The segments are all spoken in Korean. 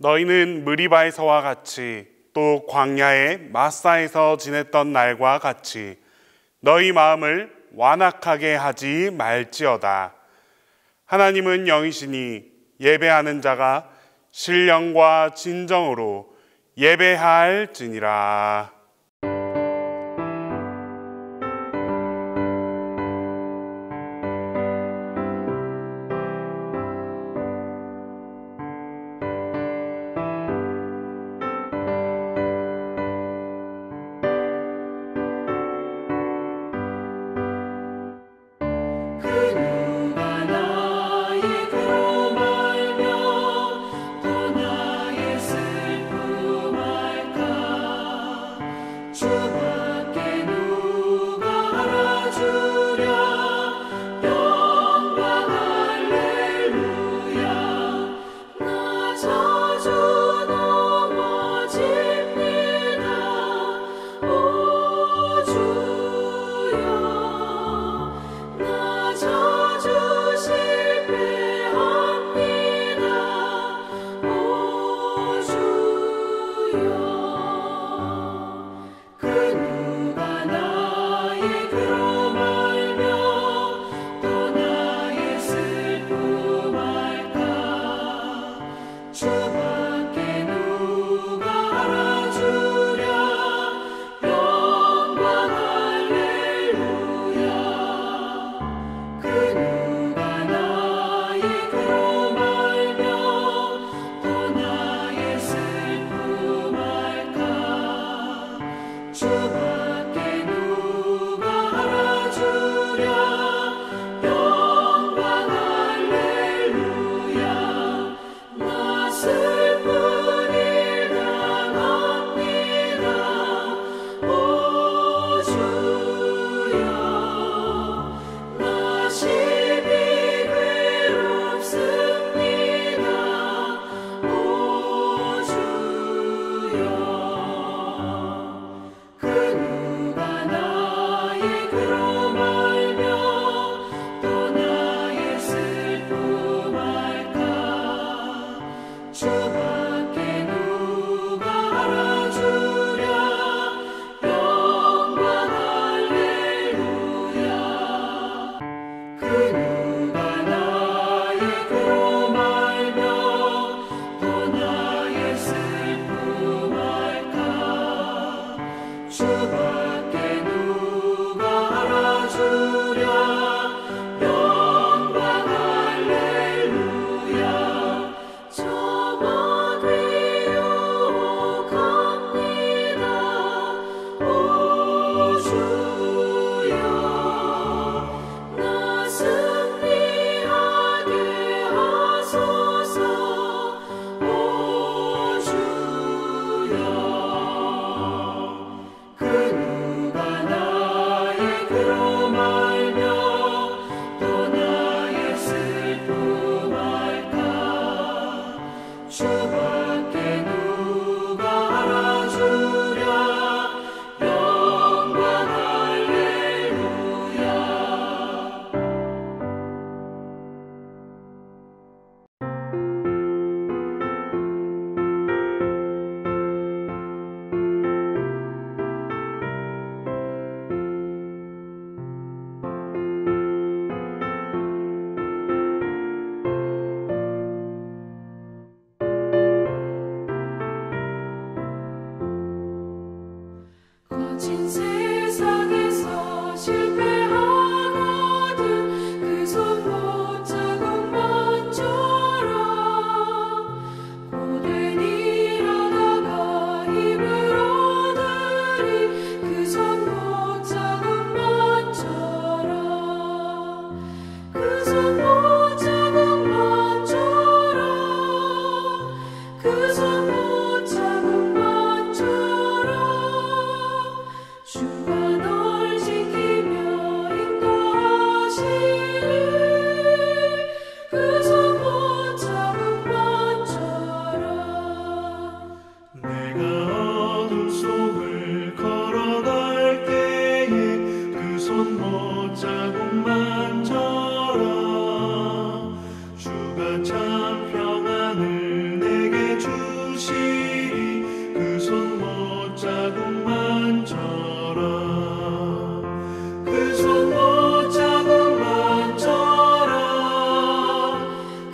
너희는 느리바에서와 같이 또 광야의 마사에서 지냈던 날과 같이 너희 마음을 완악하게 하지 말지어다. 하나님은 영이시니 예배하는 자가 신령과 진정으로 예배할지니라.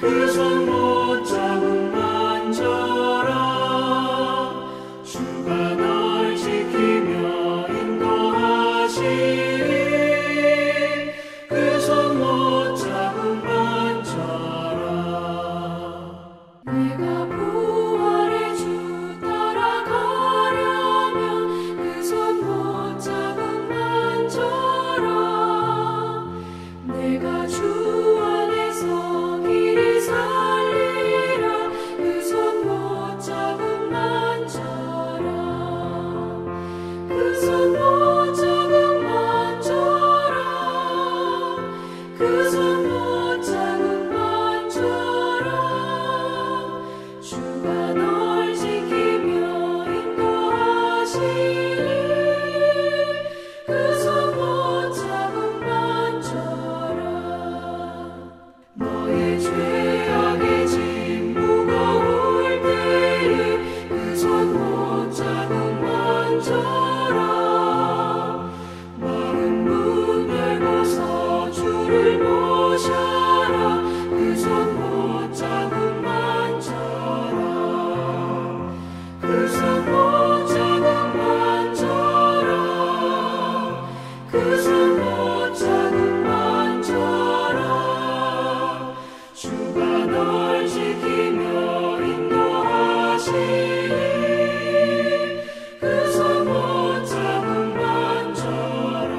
그 손 못자국 만져라. 주가 널 지키며 인도하시니 그 손 못자국 만져라. 내가 부활의 주 따라가려면 그 손 못자국 만져라. 내가 주 안에서 길이 살리라. 그 손 못자국 만져라. 그 손 못자국 만져라. 그 손 못자국 만져라. 주가 널 지키며 인도하시니 그 손 못자국 만져라. 너의 죄악의 짐 무거울 때에 그 손 못자국 만져라. 마른 문 열고서 주를 모셔라. 그 손 못자국 만져라. 그 손 못자국 만져라. 그 손 못자국 만져라. 주가 널 지키며 인도하시니 그 손 못자국 만져라.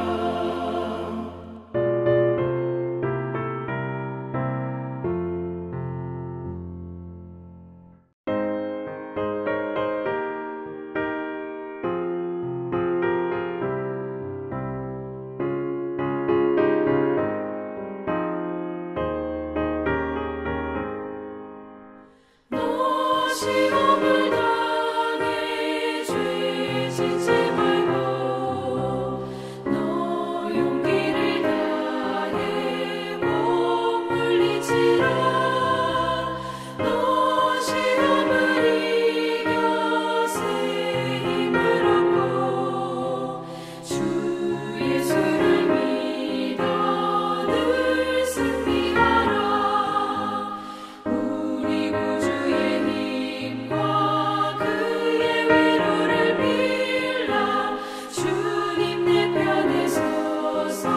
너 시험을 당해 죄 짓지 말고 너 용기를 다해 몸 물리치라. 너 시험을 이겨 새 힘을 얻고 주 예수를 믿어 늘 승리하라. 우리 구주의 힘과 그의 위로를 빌라. 주님 내 편에 서서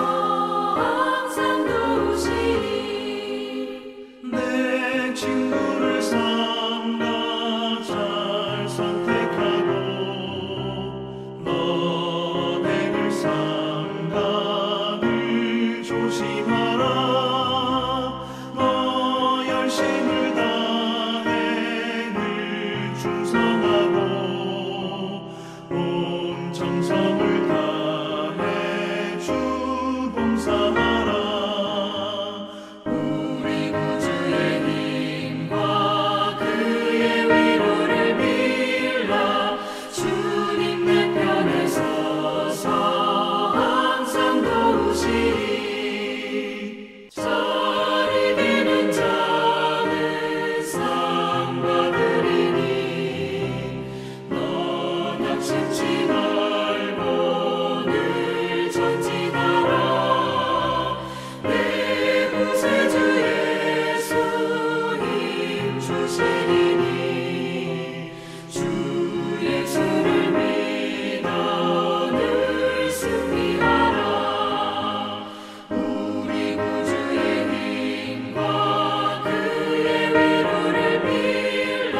항상 도우시리. 내 친구를 삼가 잘 선택하고 너를 삼가 늘 조심하라. 너 열심을 다해 늘 충성하고 온 정성을 다해 주 봉사하라. 우리 구주의 힘과 그의 위로를 빌라. 주님 내 편에 서서 항상 도우시리. 잘 이기는 자는 상 받으리니 너 낙심치 말고 늘 전진하라. 내 구세주 예수 힘 주시리니 주 예수를 믿어 늘 승리하라. 우리 구주의 힘과 그의 위로를 빌라.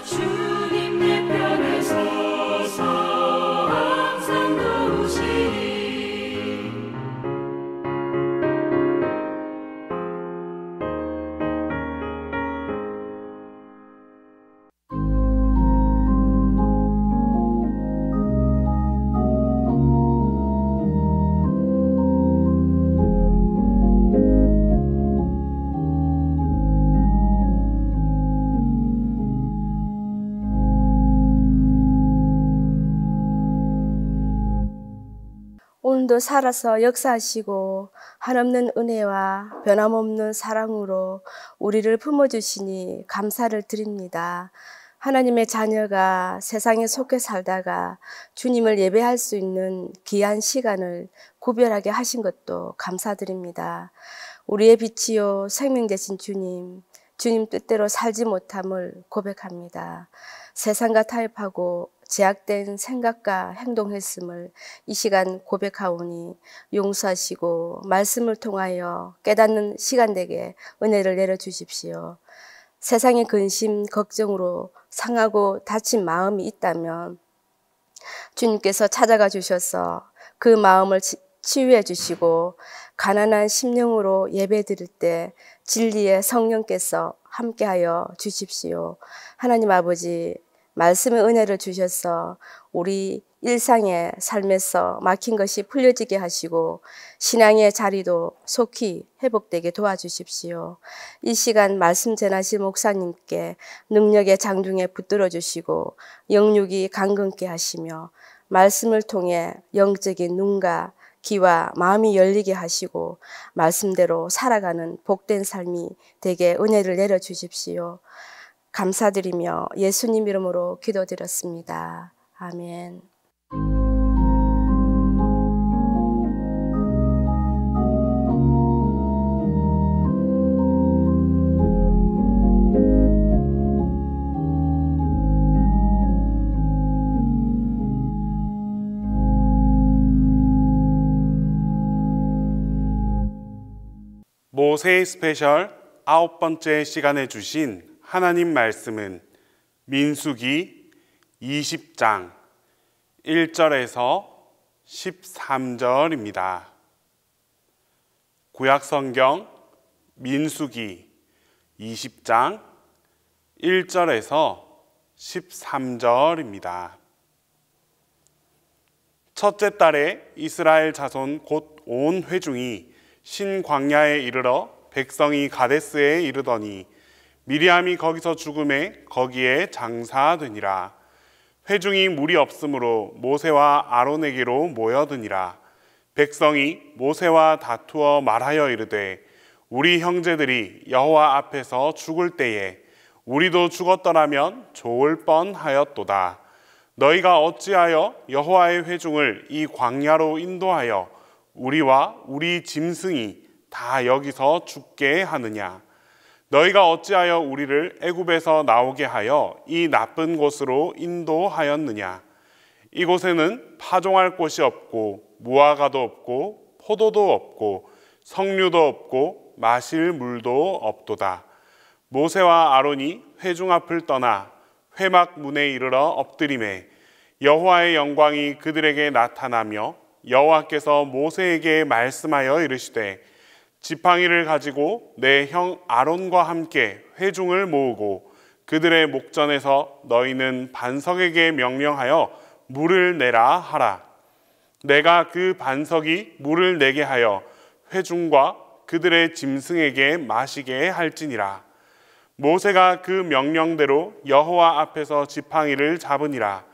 주님 내 편에 서서 항상 도우시리. 오늘도 살아서 역사하시고 한없는 은혜와 변함없는 사랑으로 우리를 품어주시니 감사를 드립니다. 하나님의 자녀가 세상에 속해 살다가 주님을 예배할 수 있는 귀한 시간을 구별하게 하신 것도 감사드립니다. 우리의 빛이요 생명 되신 주님, 주님 뜻대로 살지 못함을 고백합니다. 세상과 타협하고 제약된 생각과 행동했음을 이 시간 고백하오니 용서하시고 말씀을 통하여 깨닫는 시간 되게 은혜를 내려주십시오. 세상의 근심, 걱정으로 상하고 다친 마음이 있다면 주님께서 찾아가 주셔서 그 마음을 치유해 주시고 가난한 심령으로 예배 드릴 때 진리의 성령께서 함께하여 주십시오. 하나님 아버지, 말씀의 은혜를 주셔서 우리 일상의 삶에서 막힌 것이 풀려지게 하시고 신앙의 자리도 속히 회복되게 도와주십시오. 이 시간 말씀 전하실 목사님께 능력의 장중에 붙들어 주시고 영육이 강건케 하시며 말씀을 통해 영적인 눈과 귀와 마음이 열리게 하시고 말씀대로 살아가는 복된 삶이 되게 은혜를 내려주십시오. 감사드리며 예수님 이름으로 기도드렸습니다. 아멘. 모세 스페셜 9번째 시간에 주신 하나님 말씀은 민수기 20장 1절에서 13절입니다. 구약성경 민수기 20장 1절에서 13절입니다. 첫째 달에 이스라엘 자손 곧 온 회중이 신광야에 이르러 백성이 가데스에 이르더니 미리암이 거기서 죽음에 거기에 장사되니라. 회중이 물이 없으므로 모세와 아론에게로 모여드니라. 백성이 모세와 다투어 말하여 이르되 우리 형제들이 여호와 앞에서 죽을 때에 우리도 죽었더라면 좋을 뻔하였도다. 너희가 어찌하여 여호와의 회중을 이 광야로 인도하여 우리와 우리 짐승이 다 여기서 죽게 하느냐? 너희가 어찌하여 우리를 애굽에서 나오게 하여 이 나쁜 곳으로 인도하였느냐? 이곳에는 파종할 곳이 없고 무화과도 없고 포도도 없고 석류도 없고 마실 물도 없도다. 모세와 아론이 회중 앞을 떠나 회막 문에 이르러 엎드리매 여호와의 영광이 그들에게 나타나며 여호와께서 모세에게 말씀하여 이르시되 지팡이를 가지고 내 형 아론과 함께 회중을 모으고 그들의 목전에서 너희는 반석에게 명령하여 물을 내라 하라. 내가 그 반석이 물을 내게 하여 회중과 그들의 짐승에게 마시게 할지니라. 모세가 그 명령대로 여호와 앞에서 지팡이를 잡으니라.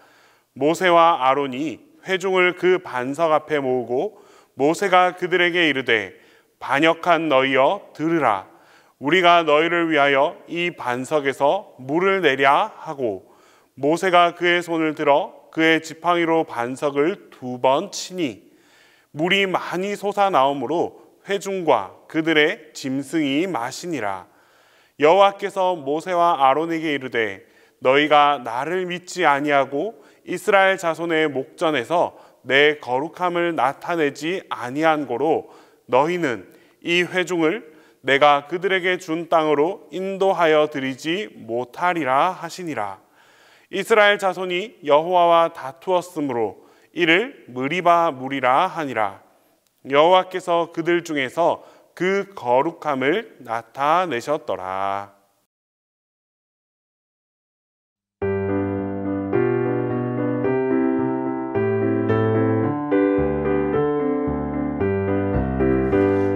모세와 아론이 회중을 그 반석 앞에 모으고 모세가 그들에게 이르되 반역한 너희여 들으라. 우리가 너희를 위하여 이 반석에서 물을 내랴 하고 모세가 그의 손을 들어 그의 지팡이로 반석을 2번 치니 물이 많이 솟아나오므로 회중과 그들의 짐승이 마시니라. 여호와께서 모세와 아론에게 이르되 너희가 나를 믿지 아니하고 이스라엘 자손의 목전에서 내 거룩함을 나타내지 아니한 고로 너희는 이 회중을 내가 그들에게 준 땅으로 인도하여 드리지 못하리라 하시니라. 이스라엘 자손이 여호와와 다투었으므로 이를 느리바 물이라 하니라. 여호와께서 그들 중에서 그 거룩함을 나타내셨더라.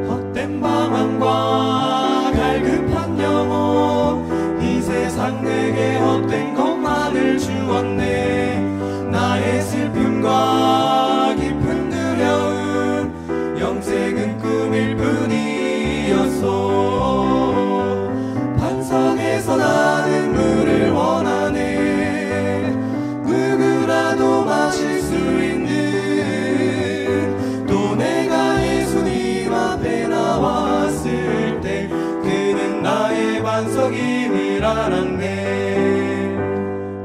헛된 방황과 갈급한 영혼 이 세상 내게 헛된 것만을 주었네. 나의 슬픔과 깊은 두려움 영생은 꿈일 뿐이었소. 반석에서 나는 물을 원하네. 누구라도 마실 수 있는 또 내가 예수님 앞에 나왔을 때 그는 나의 반석임을 알았네.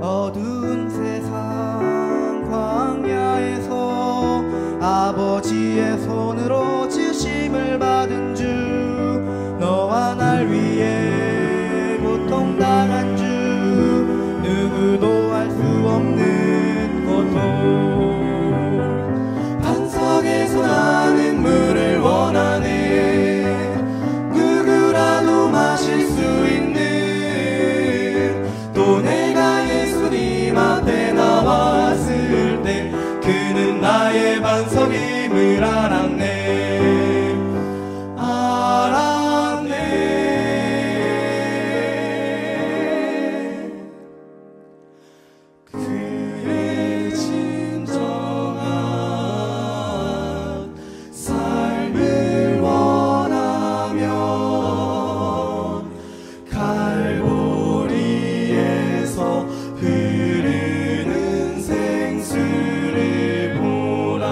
어두운 세상 광야에서 아버지의 손으로 지심을 받은 주, 너와 날 위해 고통당한 주, 누구도 알 수 없는 고통. 반석에서 나는 물을 원하네. 누구라도 마실 수 있는, 또 내가 예수님 앞에 나왔을 때 그는 나의 반석임을 알았네. 알았네. 그의 진정한 삶을 원하면 갈보리에서 흐르는 생수를 보라.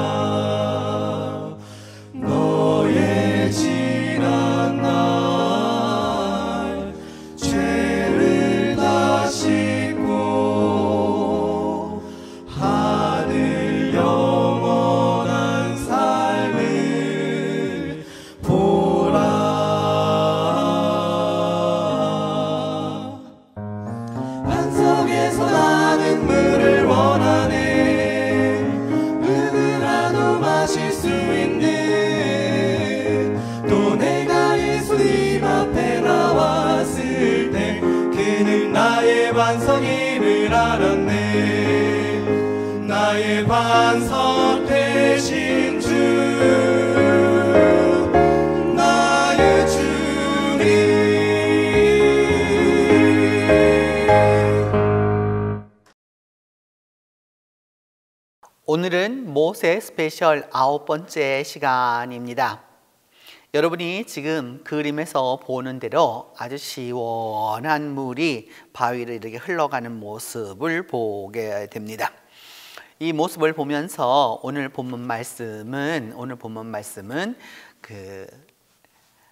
너의 지난 날 죄를 다 씻고 하늘 영원한 삶을 보라. 반석에서 나는 물을 원하네. 누구라도 마실 수 있는, 또 내가 예수님 앞에 나왔을 때 그는 나의 반석임을 알았네. 나의 반석 되신 주, 나의 주님. 오늘은 모세 스페셜 9번째 시간입니다. 여러분이 지금 그림에서 보는 대로 아주 시원한 물이 바위를 이렇게 흘러가는 모습을 보게 됩니다. 이 모습을 보면서 오늘 본문 말씀은 그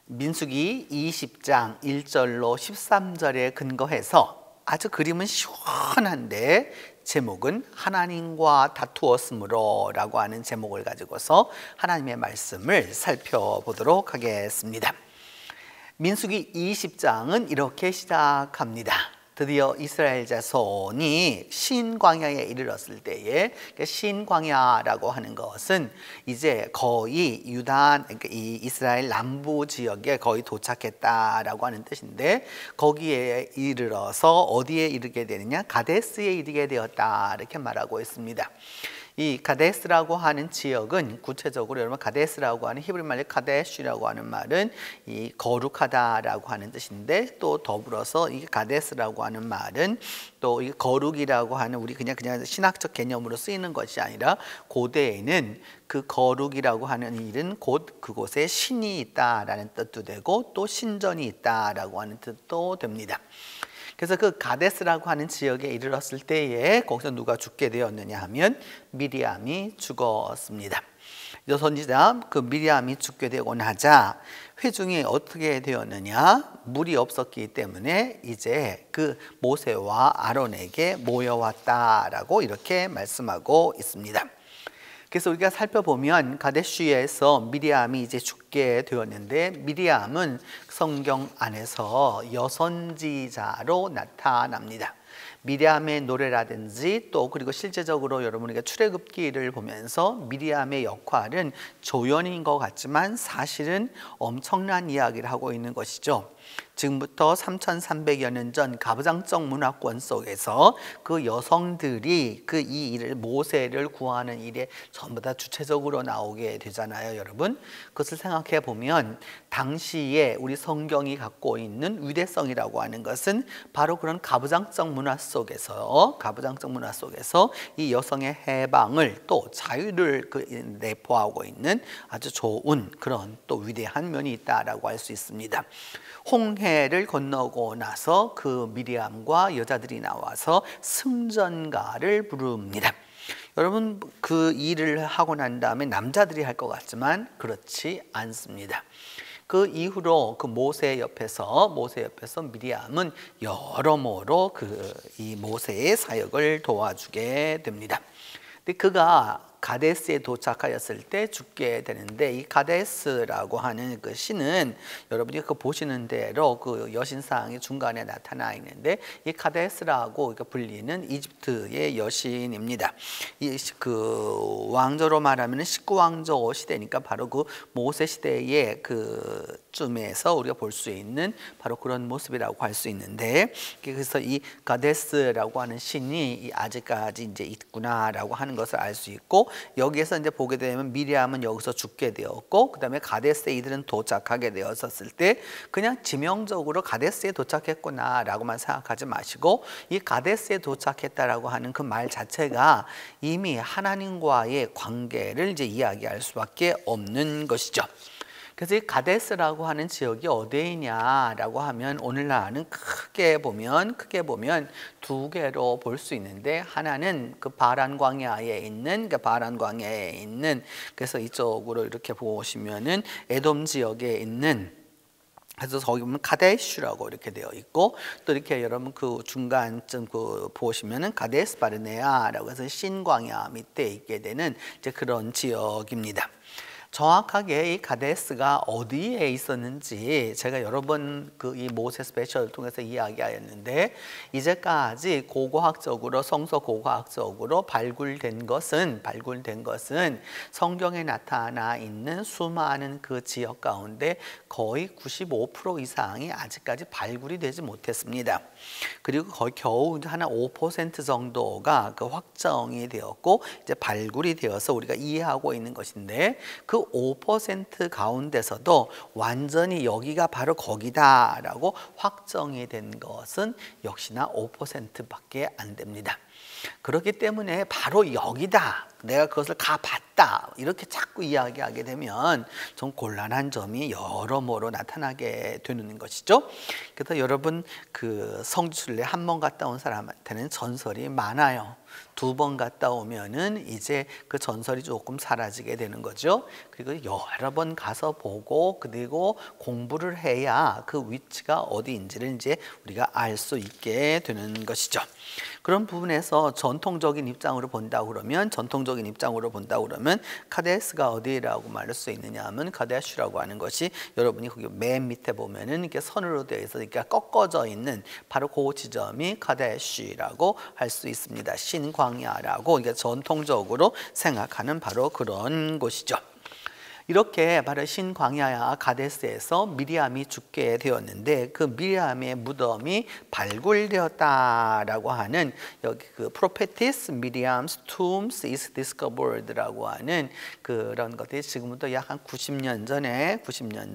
민수기 20장 1절로 13절에 근거해서 아주 그림은 시원한데 제목은 하나님과 다투었으므로 라고 하는 제목을 가지고서 하나님의 말씀을 살펴보도록 하겠습니다. 민수기 20장은 이렇게 시작합니다. 드디어 이스라엘 자손이 신광야에 이르렀을 때에, 신광야라고 하는 것은 이제 거의 유다, 그러니까 이 이스라엘 남부 지역에 거의 도착했다라고 하는 뜻인데, 거기에 이르러서 어디에 이르게 되느냐, 가데스에 이르게 되었다 이렇게 말하고 있습니다. 이 가데스라고 하는 지역은 구체적으로 여러분 가데스라고 하는 히브리 말의 카데슈라고 하는 말은 이 거룩하다라고 하는 뜻인데, 또 더불어서 이 가데스라고 하는 말은 또 이 거룩이라고 하는 우리 그냥 신학적 개념으로 쓰이는 것이 아니라 고대에는 그 거룩이라고 하는 일은 곧 그곳에 신이 있다라는 뜻도 되고 또 신전이 있다라고 하는 뜻도 됩니다. 그래서 그 가데스라고 하는 지역에 이르렀을 때에 거기서 누가 죽게 되었느냐 하면 미리암이 죽었습니다. 여선지자 그 미리암이 죽게 되고 나자 회중이 어떻게 되었느냐, 물이 없었기 때문에 이제 그 모세와 아론에게 모여왔다라고 이렇게 말씀하고 있습니다. 그래서 우리가 살펴보면 가데슈에서 미리암이 이제 죽게 되었는데, 미리암은 성경 안에서 여선지자로 나타납니다. 미리암의 노래라든지 또 그리고 실제적으로 여러분에게 출애굽기를 보면서 미리암의 역할은 조연인 것 같지만 사실은 엄청난 이야기를 하고 있는 것이죠. 지금부터 3300여 년 전 가부장적 문화권 속에서 그 여성들이 그 이 일을 모세를 구하는 일에 전부 다 주체적으로 나오게 되잖아요, 여러분. 그것을 생각해 보면 당시에 우리 성경이 갖고 있는 위대성이라고 하는 것은 바로 그런 가부장적 문화 속에서 이 여성의 해방을 또 자유를 내포하고 있는 아주 좋은 그런 또 위대한 면이 있다라고 할 수 있습니다. 홍해를 건너고 나서 그 미리암과 여자들이 나와서 승전가를 부릅니다. 여러분, 그 일을 하고 난 다음에 남자들이 할 것 같지만 그렇지 않습니다. 그 이후로 그 모세 옆에서 미리암은 여러모로 이 모세의 사역을 도와주게 됩니다. 근데 그가 가데스에 도착하였을 때 죽게 되는데, 이 가데스라고 하는 그 시는 여러분이 그 보시는 대로 그 여신상이 중간에 나타나 있는데, 이 가데스라고 불리는 이집트의 여신입니다. 이 그 왕조로 말하면 19왕조 시대니까 바로 그 모세 시대의 그 쯤에서 우리가 볼 수 있는 바로 그런 모습이라고 할 수 있는데, 그래서 이 가데스라고 하는 신이 아직까지 이제 있구나라고 하는 것을 알 수 있고, 여기에서 이제 보게 되면 미리암은 여기서 죽게 되었고, 그 다음에 가데스에 이들은 도착하게 되었을 때 그냥 지명적으로 가데스에 도착했구나라고만 생각하지 마시고, 이 가데스에 도착했다라고 하는 그 말 자체가 이미 하나님과의 관계를 이제 이야기할 수밖에 없는 것이죠. 그래서 이 가데스라고 하는 지역이 어디에 있냐라고 하면, 오늘날은 크게 보면 두 개로 볼 수 있는데, 하나는 그 바란 광야에 있는 그래서 이쪽으로 이렇게 보시면은 에돔 지역에 있는, 그래서 거기 보면 가데슈라고 이렇게 되어 있고, 또 이렇게 여러분 그 중간쯤 그 보시면은 가데스 바르네아라고 해서 신광야 밑에 있게 되는 이제 그런 지역입니다. 정확하게 이 가데스가 어디에 있었는지 제가 여러 번 그 이 모세 스페셜을 통해서 이야기하였는데, 이제까지 성서 고고학적으로 발굴된 것은 성경에 나타나 있는 수많은 그 지역 가운데 거의 95% 이상이 아직까지 발굴이 되지 못했습니다. 그리고 거의 겨우 한 5% 정도가 그 확정이 되었고 이제 발굴이 되어서 우리가 이해하고 있는 것인데, 그 5% 가운데서도 완전히 여기가 바로 거기다라고 확정이 된 것은 역시나 5%밖에 안 됩니다. 그렇기 때문에 바로 여기다, 내가 그것을 가봤다, 이렇게 자꾸 이야기하게 되면 좀 곤란한 점이 여러모로 나타나게 되는 것이죠. 그래서 여러분 그 성지순례 한 번 갔다 온 사람한테는 전설이 많아요. 두 번 갔다 오면은 이제 그 전설이 조금 사라지게 되는 거죠. 그리고 여러 번 가서 보고 그리고 공부를 해야 그 위치가 어디인지를 이제 우리가 알 수 있게 되는 것이죠. 그런 부분에서 전통적인 입장으로 본다 그러면 카데스가 어디라고 말할 수 있느냐 하면, 가데슈라고 하는 것이 여러분이 거기 맨 밑에 보면은 이렇게 선으로 되어 있어 이렇게 꺾어져 있는 바로 그 지점이 카데슈라고 할 수 있습니다. 신광야라고 이게 전통적으로 생각하는 바로 그런 곳이죠. 이렇게 바로 신광야와 가데스에서 미리암이 죽게 되었는데, 그 미리암의 무덤이 발굴되었다라고 하는, 여기 그 Prophetess Miriam's tomb is discovered라고 하는 그런 것들이 지금부터 약 한 90년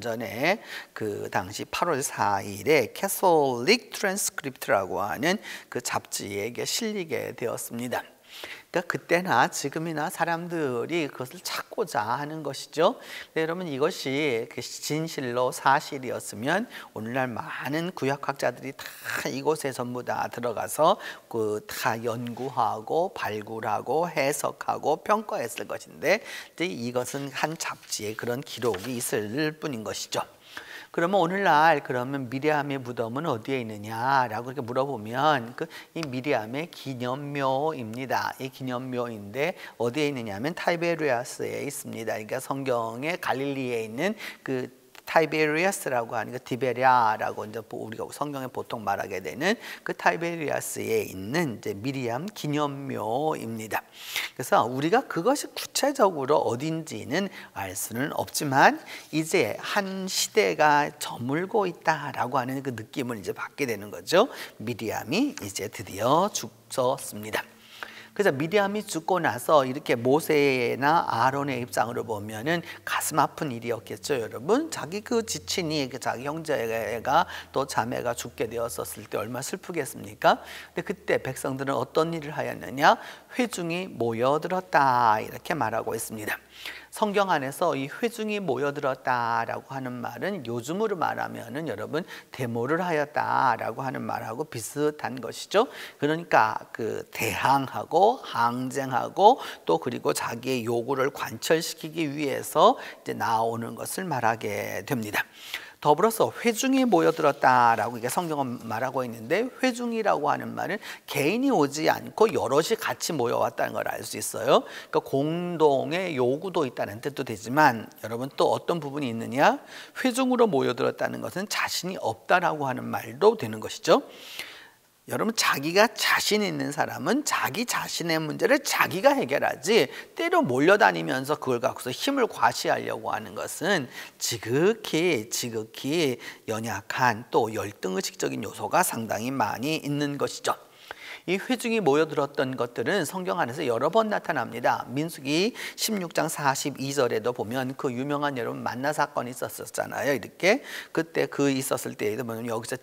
전에 그 당시 8월 4일에 Catholic Transcript라고 하는 그 잡지에 실리게 되었습니다. 그러니까 그때나 지금이나 사람들이 그것을 찾고자 하는 것이죠. 여러분, 이것이 진실로 사실이었으면 오늘날 많은 구약학자들이 다 이곳에 전부 다 들어가서 다 연구하고 발굴하고 해석하고 평가했을 것인데, 이것은 한 잡지에 그런 기록이 있을 뿐인 것이죠. 그러면 오늘날 미리암의 무덤은 어디에 있느냐라고 이렇게 물어보면 이 미리암의 기념묘입니다. 이 기념묘인데 어디에 있느냐면 타이베리아스에 있습니다. 그러니까 성경의 갈릴리에 있는 그 타이베리아스라고 하는 그 디베랴라고 이제 우리가 성경에 보통 말하게 되는 그 타이베리아스에 있는 이제 미리암 기념묘입니다. 그래서 우리가 그것이 구체적으로 어딘지는 알 수는 없지만 이제 한 시대가 저물고 있다라고 하는 그 느낌을 이제 받게 되는 거죠. 미리암이 이제 드디어 죽었습니다. 그래서 미리암이 죽고 나서 이렇게 모세나 아론의 입장으로 보면은 가슴 아픈 일이었겠죠, 여러분. 자기 그 지친이 자기 형제가 또 자매가 죽게 되었었을 때 얼마나 슬프겠습니까? 근데 그때 백성들은 어떤 일을 하였느냐? 회중이 모여들었다 이렇게 말하고 있습니다. 성경 안에서 이 회중이 모여들었다라고 하는 말은 요즘으로 말하면은 여러분 데모를 하였다라고 하는 말하고 비슷한 것이죠. 그러니까 그 대항하고 항쟁하고 또 그리고 자기의 요구를 관철시키기 위해서 이제 나오는 것을 말하게 됩니다. 더불어서 회중이 모여들었다라고 이게 성경은 말하고 있는데, 회중이라고 하는 말은 개인이 오지 않고 여럿이 같이 모여왔다는 걸 알 수 있어요. 그러니까 공동의 요구도 있다는 뜻도 되지만, 여러분 또 어떤 부분이 있느냐? 회중으로 모여들었다는 것은 자신이 없다라고 하는 말도 되는 것이죠. 여러분, 자기가 자신 있는 사람은 자기 자신의 문제를 자기가 해결하지, 때로 몰려다니면서 그걸 갖고서 힘을 과시하려고 하는 것은 지극히 연약한 또 열등의식적인 요소가 상당히 많이 있는 것이죠. 이 회중이 모여들었던 것들은 성경 안에서 여러 번 나타납니다. 민수기 16장 42절에도 보면 그 유명한 여러분 만나 사건이 있었잖아요. 이렇게 그때 그 있었을 때에도 보면 여기서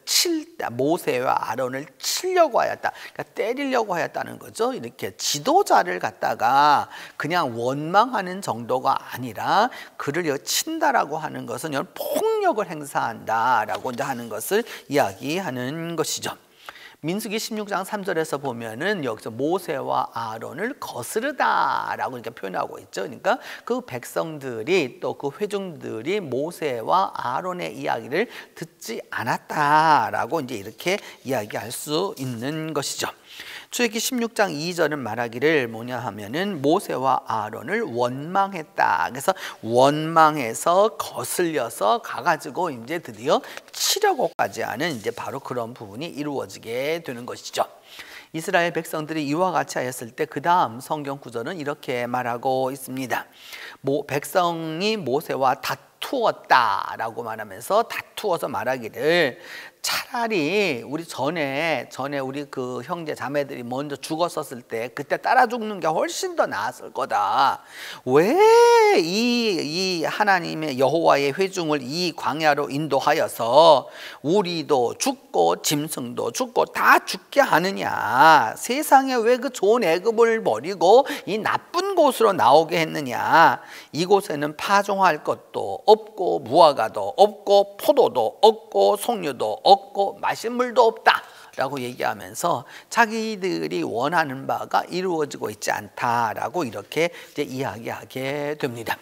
모세와 아론을 치려고 하였다. 그러니까 때리려고 하였다는 거죠. 이렇게 지도자를 갖다가 그냥 원망하는 정도가 아니라 그를 친다라고 하는 것은 폭력을 행사한다라고 이제 하는 것을 이야기하는 것이죠. 민수기 16장 3절에서 보면은 여기서 모세와 아론을 거스르다라고 이렇게 표현하고 있죠. 그러니까 그 백성들이 또 그 회중들이 모세와 아론의 이야기를 듣지 않았다라고 이제 이렇게 이야기할 수 있는 것이죠. 출애굽기 16장 2절은 말하기를 뭐냐 하면은 모세와 아론을 원망했다. 그래서 원망해서 거슬려서 가가지고 이제 드디어 치려고까지 하는 이제 바로 그런 부분이 이루어지게 되는 것이죠. 이스라엘 백성들이 이와 같이 하였을 때 그 다음 성경 구절은 이렇게 말하고 있습니다. 백성이 모세와 다투었다라고 말하면서 다투어서 말하기를 차라리 우리 전에 우리 그 형제 자매들이 먼저 죽었었을 때 그때 따라 죽는 게 훨씬 더 나았을 거다. 왜 이 하나님의 여호와의 회중을 이 광야로 인도하여서 우리도 죽고 짐승도 죽고 다 죽게 하느냐? 세상에 왜 그 좋은 애굽을 버리고 이 나쁜 곳으로 나오게 했느냐? 이곳에는 파종할 것도 없고 무화과도 없고 포도도 없고 송유도 없고 마실 물도 없다 라고 얘기하면서 자기들이 원하는 바가 이루어지고 있지 않다라고 이렇게 이제 이야기하게 됩니다.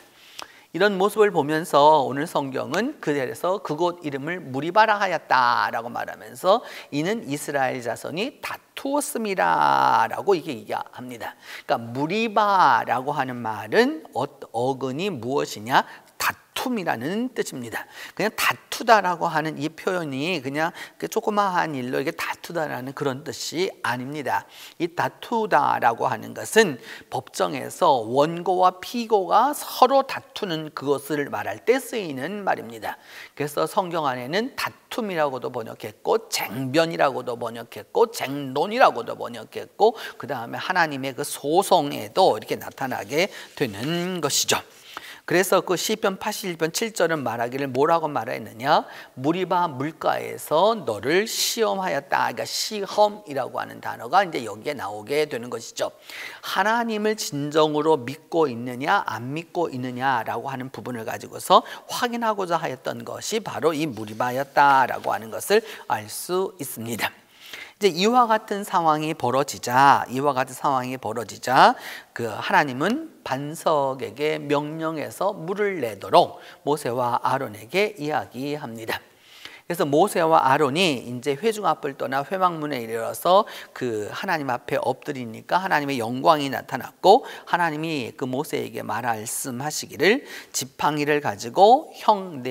이런 모습을 보면서 오늘 성경은 그래서 그곳 이름을 무리바라 하였다라고 말하면서 이는 이스라엘 자손이 다투었음이라라고 이게 얘기합니다. 그러니까 무리바라고 하는 말은 어근이 무엇이냐? 다툼이라는 뜻입니다. 그냥 다투다라고 하는 이 표현이 그냥 조그마한 일로 이게 다투다라는 그런 뜻이 아닙니다. 이 다투다라고 하는 것은 법정에서 원고와 피고가 서로 다투는 그것을 말할 때 쓰이는 말입니다. 그래서 성경 안에는 다툼이라고도 번역했고 쟁변이라고도 번역했고 쟁론이라고도 번역했고 그 다음에 하나님의 그 소송에도 이렇게 나타나게 되는 것이죠. 그래서 그 시편 81편 7절은 말하기를 뭐라고 말했느냐? 무리바 물가에서 너를 시험하였다. 그러니까 시험이라고 하는 단어가 이제 여기에 나오게 되는 것이죠. 하나님을 진정으로 믿고 있느냐 안 믿고 있느냐라고 하는 부분을 가지고서 확인하고자 하였던 것이 바로 이 무리바였다라고 하는 것을 알 수 있습니다. 이제 이와 같은 상황이 벌어지자 그 하나님은 반석에게 명령해서 물을 내도록 모세와 아론에게 이야기합니다. 그래서 모세와 아론이 이제 회중 앞을 떠나 회막문에 이르러서 그 하나님 앞에 엎드리니까 하나님의 영광이 나타났고 하나님이 그 모세에게 말씀하시기를 지팡이를 가지고 형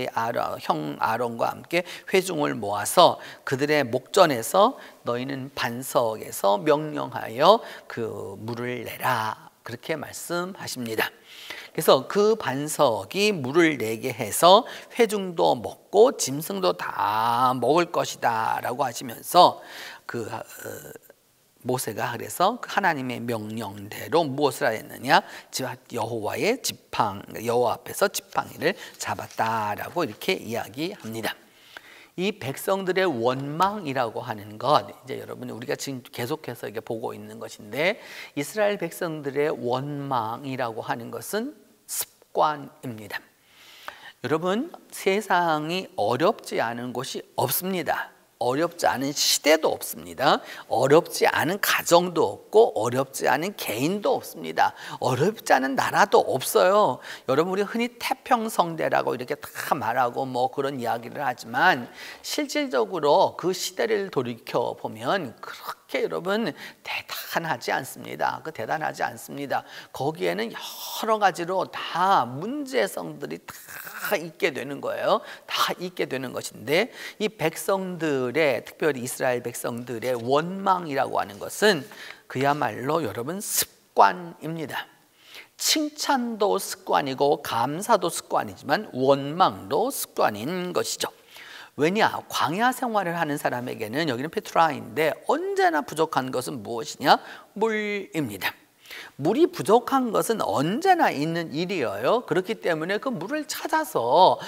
아론과 함께 회중을 모아서 그들의 목전에서 너희는 반석에서 명령하여 그 물을 내라 그렇게 말씀하십니다. 그래서 그 반석이 물을 내게 해서 회중도 먹고 짐승도 다 먹을 것이다 라고 하시면서 모세가 그래서 하나님의 명령대로 무엇을 하였느냐? 여호와 앞에서 지팡이를 잡았다라고 이렇게 이야기합니다. 이 백성들의 원망이라고 하는 것, 이제 여러분 우리가 지금 계속해서 이게 보고 있는 것인데 이스라엘 백성들의 원망이라고 하는 것은 습관입니다. 여러분, 세상이 어렵지 않은 곳이 없습니다. 어렵지 않은 시대도 없습니다. 어렵지 않은 가정도 없고 어렵지 않은 개인도 없습니다. 어렵지 않은 나라도 없어요. 여러분, 우리 흔히 태평성대라고 이렇게 다 말하고 뭐 그런 이야기를 하지만 실질적으로 그 시대를 돌이켜 보면 그렇게 여러분 대단하지 않습니다. 그 대단하지 않습니다. 거기에는 여러 가지로 다 문제성들이 다 있게 되는 거예요. 다 있게 되는 것인데, 이 백성들의, 특별히 이스라엘 백성들의 원망이라고 하는 것은 그야말로 여러분 습관입니다. 칭찬도 습관이고 감사도 습관이지만 원망도 습관인 것이죠. 왜냐? 광야 생활을 하는 사람에게는, 여기는 페트라인데 언제나 부족한 것은 무엇이냐? 물입니다. 물이 부족한 것은 언제나 있는 일이에요. 그렇기 때문에 그 물을 찾아서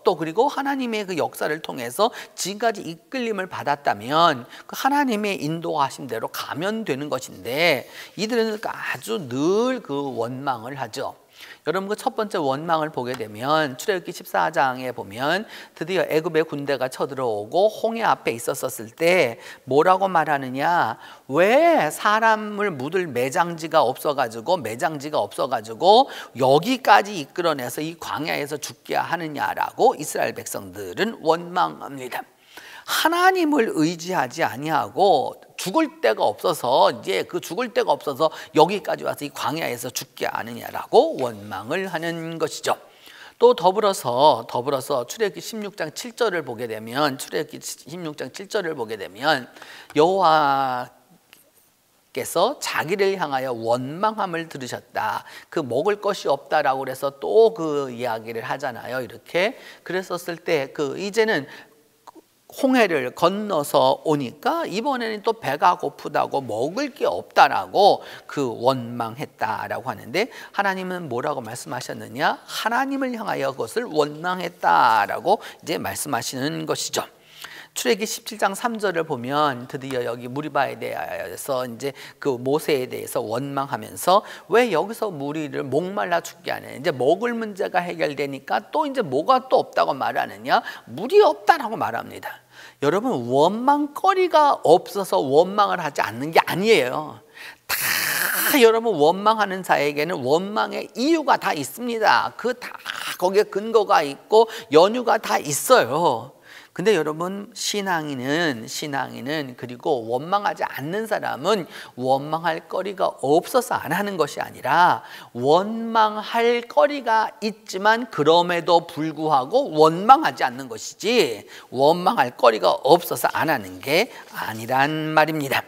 또 그리고 하나님의 그 역사를 통해서 지금까지 이끌림을 받았다면 그 하나님의 인도하신 대로 가면 되는 것인데, 이들은 아주 늘 그 원망을 하죠. 여러분, 그 첫 번째 원망을 보게 되면 출애굽기 14장에 보면 드디어 애굽의 군대가 쳐들어오고 홍해 앞에 있었을 때 뭐라고 말하느냐? 왜 사람을 묻을 매장지가 없어가지고 여기까지 이끌어내서 이 광야에서 죽게 하느냐라고 이스라엘 백성들은 원망합니다. 하나님을 의지하지 아니하고 죽을 데가 없어서 여기까지 와서 이 광야에서 죽게 하느냐라고 원망을 하는 것이죠. 또 더불어서 출애굽기 16장 7절을 보게 되면 여호와께서 자기를 향하여 원망함을 들으셨다. 그 먹을 것이 없다라고 그래서 또 그 이야기를 하잖아요. 이렇게 그랬었을 때 이제는 홍해를 건너서 오니까 이번에는 또 배가 고프다고 먹을 게 없다라고 그 원망했다라고 하는데, 하나님은 뭐라고 말씀하셨느냐? 하나님을 향하여 그것을 원망했다라고 이제 말씀하시는 것이죠. 출애굽기 17장 3절을 보면 드디어 여기 무리바에 대해서 이제 그 모세에 대해서 원망하면서 왜 여기서 무리를 목말라 죽게 하느냐? 이제 먹을 문제가 해결되니까 또 이제 뭐가 또 없다고 말하느냐? 물이 없다라고 말합니다. 여러분, 원망거리가 없어서 원망을 하지 않는 게 아니에요. 다 여러분 원망하는 자에게는 원망의 이유가 다 있습니다. 거기에 근거가 있고 연유가 다 있어요. 근데 여러분, 신앙인은 그리고 원망하지 않는 사람은 원망할 거리가 없어서 안 하는 것이 아니라 원망할 거리가 있지만 그럼에도 불구하고 원망하지 않는 것이지, 원망할 거리가 없어서 안 하는 게 아니란 말입니다.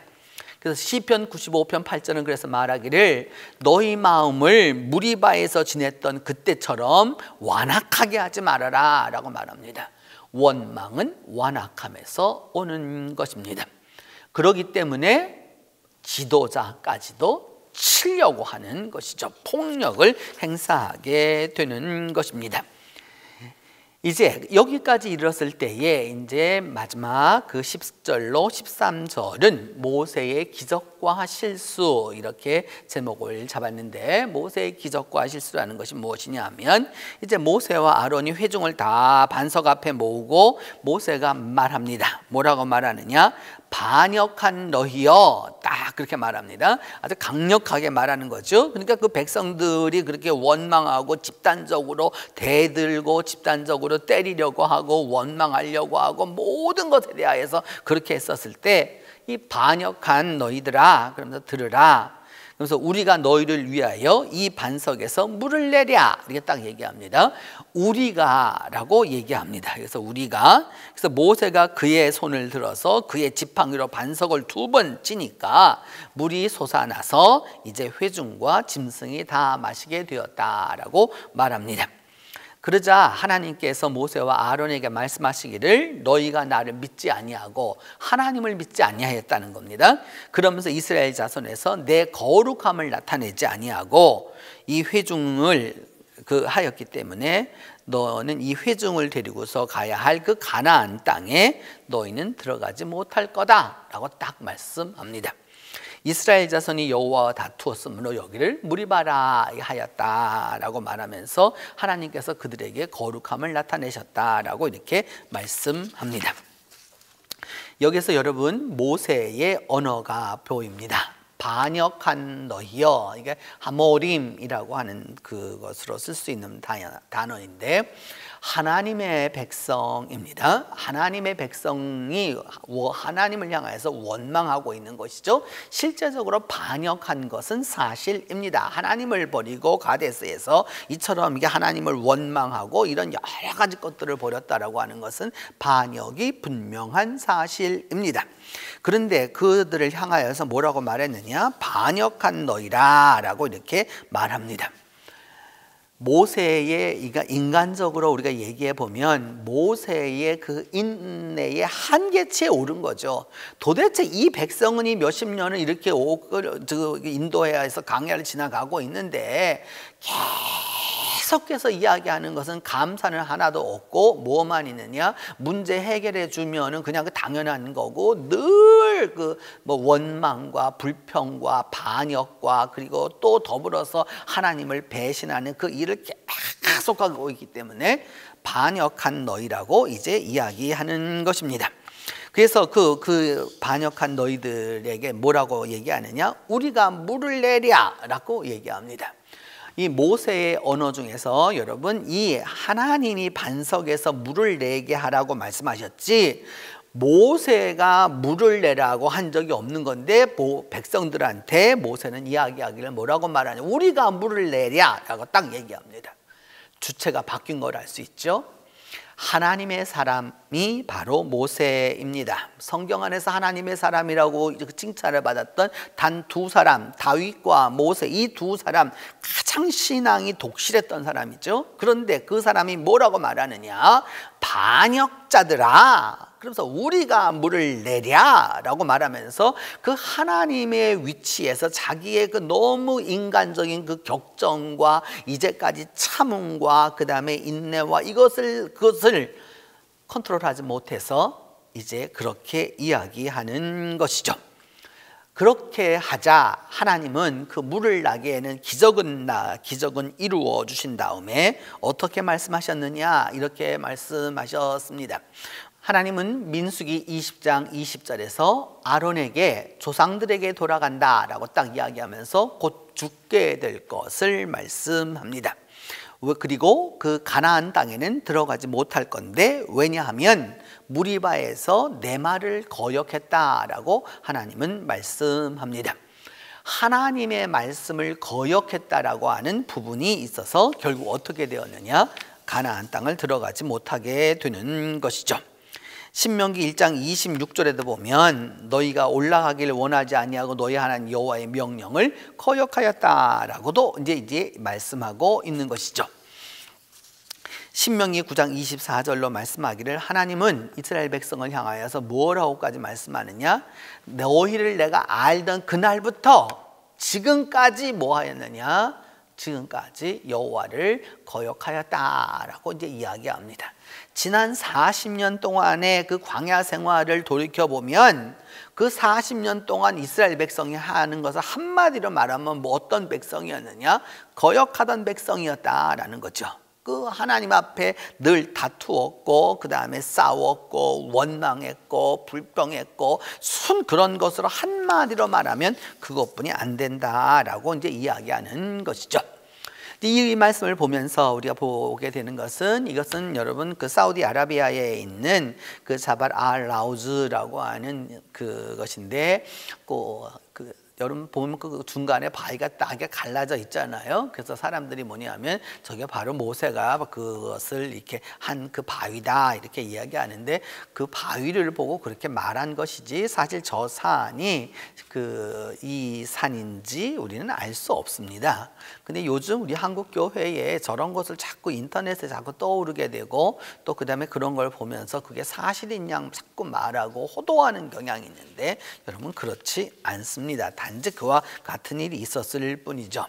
그래서 시편 95편 8절은 그래서 말하기를 너희 마음을 무리바에서 지냈던 그때처럼 완악하게 하지 말아라 라고 말합니다. 원망은 완악함에서 오는 것입니다. 그렇기 때문에 지도자까지도 치려고 하는 것이죠. 폭력을 행사하게 되는 것입니다. 이제 여기까지 이르렀을 때에 이제 마지막 그 10절로 13절은 모세의 기적과 실수, 이렇게 제목을 잡았는데, 모세의 기적과 실수라는 것이 무엇이냐 하면, 이제 모세와 아론이 회중을 다 반석 앞에 모으고 모세가 말합니다. 뭐라고 말하느냐? 반역한 너희여, 딱 그렇게 말합니다. 아주 강력하게 말하는 거죠. 그러니까 그 백성들이 그렇게 원망하고 집단적으로 대들고 집단적으로 때리려고 하고 원망하려고 하고 모든 것에 대하여서 그렇게 했었을 때, 이 반역한 너희들아, 그러면서 들으라. 그래서 우리가 너희를 위하여 이 반석에서 물을 내랴, 이렇게 딱 얘기합니다. 우리가라고 얘기합니다. 그래서 모세가 그의 손을 들어서 그의 지팡이로 반석을 2번 치니까 물이 솟아나서 이제 회중과 짐승이 다 마시게 되었다라고 말합니다. 그러자 하나님께서 모세와 아론에게 말씀하시기를 너희가 나를 믿지 아니하고 하나님을 믿지 아니하였다는 겁니다. 그러면서 이스라엘 자손에서 내 거룩함을 나타내지 아니하고 이 회중을 하였기 때문에 너는 이 회중을 데리고서 가야 할 그 가나안 땅에 너희는 들어가지 못할 거다 라고 딱 말씀합니다. 이스라엘 자손이 여호와와 다투었으므로 여기를 무리바라 하였다라고 말하면서 하나님께서 그들에게 거룩함을 나타내셨다라고 이렇게 말씀합니다. 여기서 여러분 모세의 언어가 보입니다. 반역한 너희여, 이게 하모림이라고 하는 그것으로 쓸 수 있는 단어인데 하나님의 백성입니다. 하나님의 백성이 하나님을 향해서 원망하고 있는 것이죠. 실제적으로 반역한 것은 사실입니다. 하나님을 버리고 가데스에서 이처럼 이게 하나님을 원망하고 이런 여러 가지 것들을 벌였다라고 하는 것은 반역이 분명한 사실입니다. 그런데 그들을 향하여서 뭐라고 말했느냐? 반역한 너희라 라고 이렇게 말합니다. 모세의, 인간적으로 우리가 얘기해 보면 모세의 그 인내의 한계치에 오른 거죠. 도대체 이 백성은 이 몇십 년을 이렇게 인도해서 광야를 지나가고 있는데 계속해서 이야기하는 것은 감사는 하나도 없고 뭐만 있느냐? 문제 해결해 주면은 그냥 그 당연한 거고 늘 그 뭐 원망과 불평과 반역과 그리고 또 더불어서 하나님을 배신하는 그 일을 계속하고 있기 때문에 반역한 너희라고 이제 이야기하는 것입니다. 그래서 그 반역한 너희들에게 뭐라고 얘기하느냐? 우리가 물을 내랴라고 얘기합니다. 이 모세의 언어 중에서 여러분 이 하나님이 반석에서 물을 내게 하라고 말씀하셨지 모세가 물을 내라고 한 적이 없는 건데 백성들한테 모세는 이야기하기를 뭐라고 말하냐? 우리가 물을 내랴라고 딱 얘기합니다. 주체가 바뀐 걸 알 수 있죠. 하나님의 사람이 바로 모세입니다. 성경 안에서 하나님의 사람이라고 칭찬을 받았던 단 두 사람, 다윗과 모세, 이 두 사람 가장 신앙이 독실했던 사람이죠. 그런데 그 사람이 뭐라고 말하느냐? 반역자들아, 그러면서 우리가 물을 내랴 라고 말하면서 그 하나님의 위치에서 자기의 그 너무 인간적인 그 격정과 이제까지 참음과 그 다음에 인내와 그것을 컨트롤하지 못해서 이제 그렇게 이야기하는 것이죠. 그렇게 하자 하나님은 그 물을 나게에는 기적은 이루어 주신 다음에 어떻게 말씀하셨느냐? 이렇게 말씀하셨습니다. 하나님은 민수기 20장 20절에서 아론에게 조상들에게 돌아간다라고 딱 이야기하면서 곧 죽게 될 것을 말씀합니다. 그리고 그 가나안 땅에는 들어가지 못할 건데 왜냐하면 무리바에서 내 말을 거역했다라고 하나님은 말씀합니다. 하나님의 말씀을 거역했다라고 하는 부분이 있어서 결국 어떻게 되었느냐? 가나안 땅을 들어가지 못하게 되는 것이죠. 신명기 1장 26절에도 보면 너희가 올라가기를 원하지 아니하고 너희 하나님 여호와의 명령을 거역하였다라고도 이제 말씀하고 있는 것이죠. 신명기 9장 24절로 말씀하기를 하나님은 이스라엘 백성을 향하여서 뭐라고까지 말씀하느냐? 너희를 내가 알던 그날부터 지금까지 뭐 하였느냐? 지금까지 여호와를 거역하였다라고 이제 이야기합니다. 지난 40년 동안의 그 광야 생활을 돌이켜보면 그 40년 동안 이스라엘 백성이 하는 것을 한마디로 말하면 뭐 어떤 백성이었느냐? 거역하던 백성이었다라는 거죠. 그 하나님 앞에 늘 다투었고 그 다음에 싸웠고 원망했고 불평했고 그런 것으로 한마디로 말하면 그것뿐이 안 된다라고 이제 이야기하는 것이죠. 이 말씀을 보면서 우리가 보게 되는 것은 이것은 여러분 그 사우디아라비아에 있는 그 자발 알 라우즈라고 하는 그것인데 여러분 보면 그 중간에 바위가 딱 갈라져 있잖아요. 그래서 사람들이 뭐냐면 저게 바로 모세가 그것을 이렇게 한 그 바위다 이렇게 이야기하는데 그 바위를 보고 그렇게 말한 것이지 사실 저 산이 이 산인지 우리는 알 수 없습니다. 근데 요즘 우리 한국 교회에 저런 것을 자꾸 인터넷에 자꾸 떠오르게 되고 또 그다음에 그런 걸 보면서 그게 사실인 양 자꾸 말하고 호도하는 경향이 있는데 여러분 그렇지 않습니다. 단지 그와 같은 일이 있었을 뿐이죠.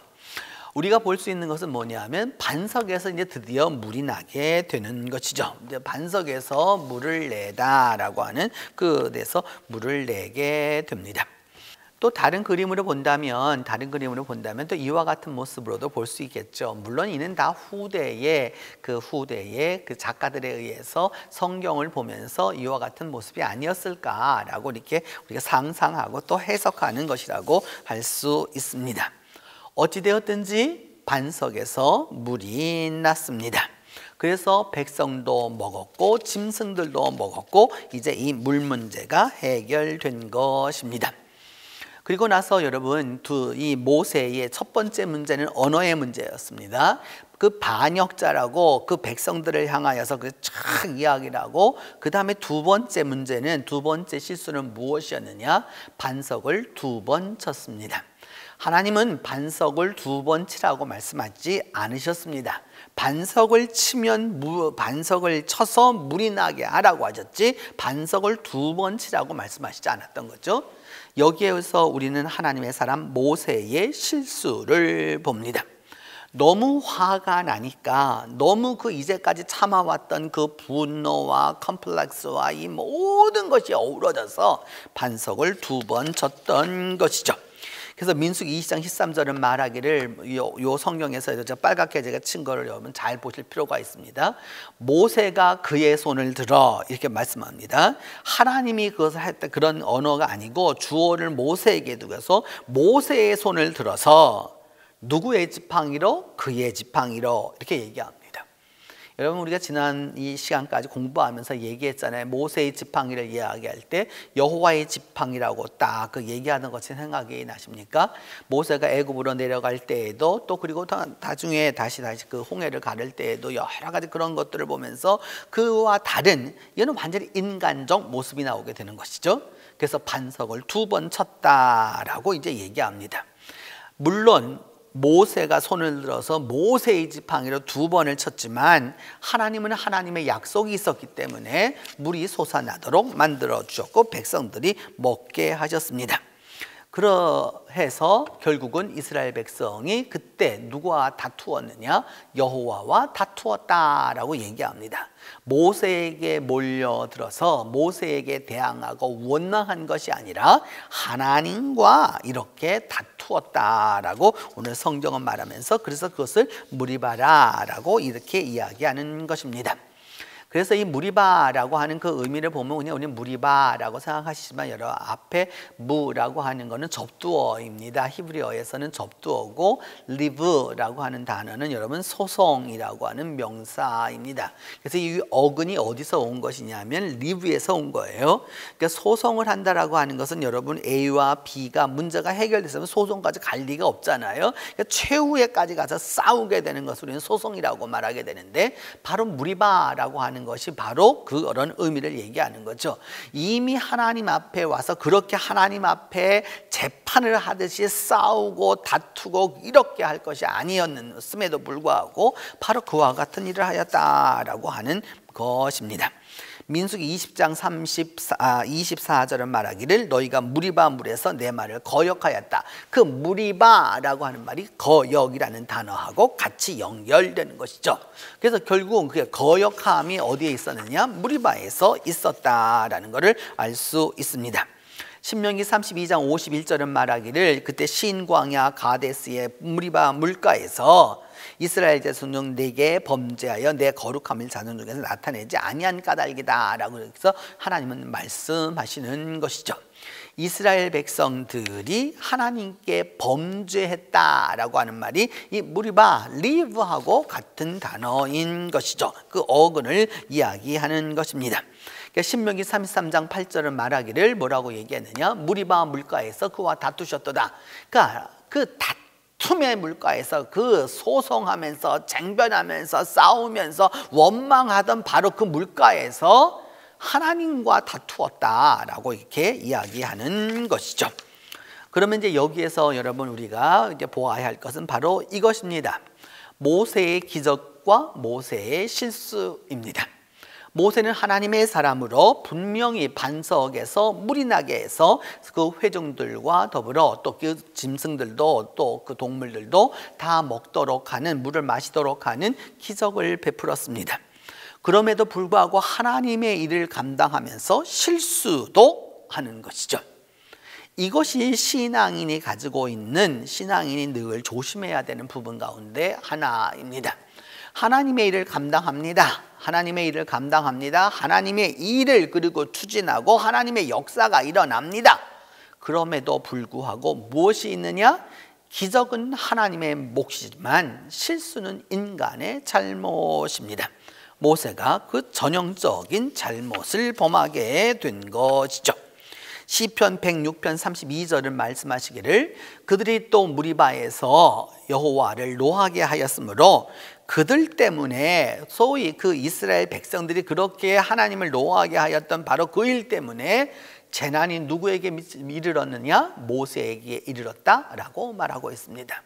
우리가 볼 수 있는 것은 뭐냐면 반석에서 이제 드디어 물이 나게 되는 것이죠. 이제 반석에서 물을 내다라고 하는 그 데서 물을 내게 됩니다. 또 다른 그림으로 본다면 또 이와 같은 모습으로도 볼 수 있겠죠. 물론 이는 다 후대의 그 작가들에 의해서 성경을 보면서 이와 같은 모습이 아니었을까라고 이렇게 우리가 상상하고 또 해석하는 것이라고 할 수 있습니다. 어찌되었든지 반석에서 물이 났습니다. 그래서 백성도 먹었고 짐승들도 먹었고 이제 이 물 문제가 해결된 것입니다. 그리고 나서 여러분 이 모세의 첫 번째 문제는 언어의 문제였습니다. 그 반역자라고 그 백성들을 향하여서 그 쫙 이야기를 하고, 그 다음에 두 번째 문제는, 두 번째 실수는 무엇이었느냐? 반석을 2번 쳤습니다. 하나님은 반석을 2번 치라고 말씀하지 않으셨습니다. 반석을 쳐서 물이 나게 하라고 하셨지 반석을 2번 치라고 말씀하시지 않았던 거죠. 여기에서 우리는 하나님의 사람 모세의 실수를 봅니다. 너무 화가 나니까, 너무 그 이제까지 참아왔던 그 분노와 컴플렉스와 이 모든 것이 어우러져서 반석을 2번 쳤던 것이죠. 그래서 민수기 20장 13절은 말하기를, 요 성경에서 저 빨갛게 제가 친 거를 여러분 잘 보실 필요가 있습니다. 모세가 그의 손을 들어 이렇게 말씀합니다. 하나님이 그것을 할 때 그런 언어가 아니고 주어를 모세에게 두고서 모세의 손을 들어서 누구의 지팡이로? 그의 지팡이로 이렇게 얘기합니다. 여러분 우리가 지난 이 시간까지 공부하면서 얘기했잖아요. 모세의 지팡이를 이야기할 때 여호와의 지팡이라고 딱 그 얘기하는 것이 생각이 나십니까? 모세가 애굽으로 내려갈 때에도 또 그리고 나중에 다시 그 홍해를 가를 때에도 여러 가지 그런 것들을 보면서 그와 다른, 이거는 완전히 인간적 모습이 나오게 되는 것이죠. 그래서 반석을 2번 쳤다라고 이제 얘기합니다. 물론 모세가 손을 들어서 모세의 지팡이로 2번을 쳤지만 하나님은 하나님의 약속이 있었기 때문에 물이 솟아나도록 만들어 주셨고 백성들이 먹게 하셨습니다. 그러해서 결국은 이스라엘 백성이 그때 누구와 다투었느냐? 여호와와 다투었다라고 얘기합니다. 모세에게 몰려들어서 모세에게 대항하고 원망한 것이 아니라 하나님과 이렇게 다투었다라고 오늘 성경은 말하면서, 그래서 그것을 무리바라라고 이렇게 이야기하는 것입니다. 그래서 이 무리바라고 하는 그 의미를 보면 그냥 우리 무리바라고 생각하시지만 여러 앞에 무라고 하는 것은 접두어입니다. 히브리어에서는 접두어고 리브라고 하는 단어는 여러분 소송이라고 하는 명사입니다. 그래서 이 어근이 어디서 온 것이냐면 리브에서 온 거예요. 그러니까 소송을 한다라고 하는 것은 여러분 A와 B가 문제가 해결됐으면 소송까지 갈 리가 없잖아요. 그러니까 최후에까지 가서 싸우게 되는 것을 우리는 소송이라고 말하게 되는데, 바로 무리바라고 하는 것이 바로 그런 의미를 얘기하는 거죠. 이미 하나님 앞에 와서 그렇게 하나님 앞에 재판을 하듯이 싸우고 다투고 이렇게 할 것이 아니었음에도 불구하고 바로 그와 같은 일을 하였다라고 하는 것입니다. 민수기 20장 24절은 말하기를 너희가 무리바 물에서 내 말을 거역하였다. 그 무리바라고 하는 말이 거역이라는 단어하고 같이 연결되는 것이죠. 그래서 결국은 그 거역함이 어디에 있었느냐? 무리바에서 있었다라는 것을 알 수 있습니다. 신명기 32장 51절은 말하기를 그때 신광야 가데스의 무리바 물가에서 이스라엘 자손 중 내게 범죄하여 내 거룩함을 자손 중에서 나타내지 아니한 까닭이다 라고 해서 하나님은 말씀하시는 것이죠. 이스라엘 백성들이 하나님께 범죄했다라고 하는 말이 이 무리바 리브하고 같은 단어인 것이죠. 그 어근을 이야기하는 것입니다. 신명기 33장 8절은 말하기를 뭐라고 얘기했느냐? 무리바 물가에서 그와 다투셨도다. 그러니까 그 다툼의 물가에서 그 소송하면서 쟁변하면서 싸우면서 원망하던 바로 그 물가에서 하나님과 다투었다라고 이렇게 이야기하는 것이죠. 그러면 이제 여기에서 여러분 우리가 이제 보아야 할 것은 바로 이것입니다. 모세의 기적과 모세의 실수입니다. 모세는 하나님의 사람으로 분명히 반석에서 물이 나게 해서 그 회중들과 더불어 또 그 짐승들도 또 그 동물들도 다 먹도록 하는, 물을 마시도록 하는 기적을 베풀었습니다. 그럼에도 불구하고 하나님의 일을 감당하면서 실수도 하는 것이죠. 이것이 신앙인이 가지고 있는, 신앙인이 늘 조심해야 되는 부분 가운데 하나입니다. 하나님의 일을 감당합니다. 하나님의 일을 감당합니다. 하나님의 일을 그리고 추진하고 하나님의 역사가 일어납니다. 그럼에도 불구하고 무엇이 있느냐? 기적은 하나님의 몫이지만 실수는 인간의 잘못입니다. 모세가 그 전형적인 잘못을 범하게 된 것이죠. 시편 106편 32절은 말씀하시기를 그들이 또 무리바에서 여호와를 노하게 하였으므로 그들 때문에, 소위 그 이스라엘 백성들이 그렇게 하나님을 노하게 하였던 바로 그 일 때문에 재난이 누구에게 이르렀느냐? 모세에게 이르렀다라고 말하고 있습니다.